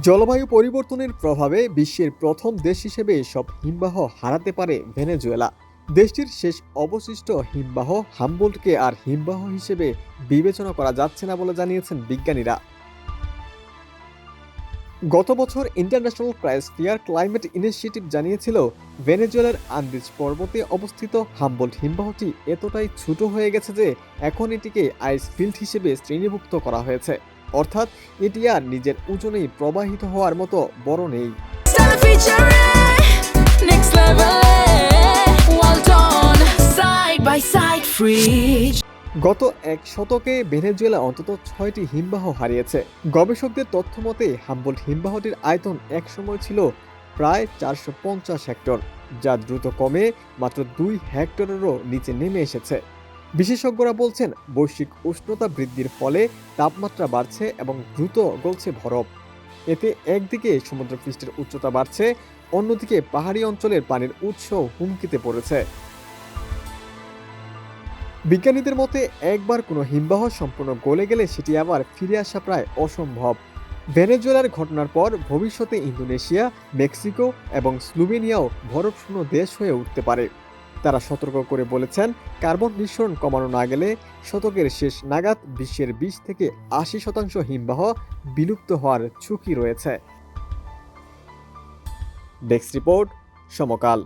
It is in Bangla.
জলবায়ু পরিবর্তনের প্রভাবে বিশ্বের প্রথম দেশ হিসেবে সব হিমবাহ হারাতে পারে ভেনেজুয়েলা। দেশটির শেষ অবশিষ্ট হিমবাহ হামবোল্টকে আর হিমবাহ হিসেবে বিবেচনা করা যাচ্ছে না বলে জানিয়েছেন বিজ্ঞানীরা। গত বছর ইন্টারন্যাশনাল ক্রায়োস্ফিয়ার ক্লাইমেট ইনিশিয়েটিভ জানিয়েছিল ভেনেজুয়েলার আন্দিজ পর্বতে অবস্থিত হামবোল্ট হিমবাহটি এতটাই ছোট হয়ে গেছে যে এখন এটিকে আইস ফিল্ড হিসেবে শ্রেণীভুক্ত করা হয়েছে, অর্থাৎ এটি আর নিজের ওজনেই প্রবাহিত হওয়ার মতো বড় নেই। গত এক শতকে ভেনেজুয়েলা অন্তত 6টি হিমবাহ হারিয়েছে। গবেষকদের তথ্য মতে হামবোল্ট হিমবাহটির আয়তন একসময় ছিল প্রায় 450 হেক্টর, যা দ্রুত কমে মাত্র 2 হেক্টরেরও নিচে নেমে এসেছে। বিশেষজ্ঞরা বলছেন বৈশ্বিক উষ্ণতা বৃদ্ধির ফলে তাপমাত্রা বাড়ছে এবং দ্রুত গলছে বরফ। এতে একদিকে সমুদ্রপৃষ্ঠের উচ্চতা বাড়ছে, অন্যদিকে পাহাড়ি অঞ্চলের পানির উৎস হুমকিতে পড়েছে। বিজ্ঞানীদের মতে একবার কোনো হিমবাহ সম্পূর্ণ গলে গেলে সেটি আবার ফিরে আসা প্রায় অসম্ভব। ভেনেজুয়েলার ঘটনার পর ভবিষ্যতে ইন্দোনেশিয়া, মেক্সিকো এবং স্লোভেনিয়াও বরফশূন্য দেশ হয়ে উঠতে পারে। তারা সতর্ক করে বলেছেন, কার্বন নিঃসরণ কমানো না গেলে শতকের শেষ নাগাদ বিশ্বের 20 থেকে 80% হিমবাহ বিলুপ্ত হওয়ার ঝুঁকি রয়েছে। ডেস্ক রিপোর্ট, সমকাল।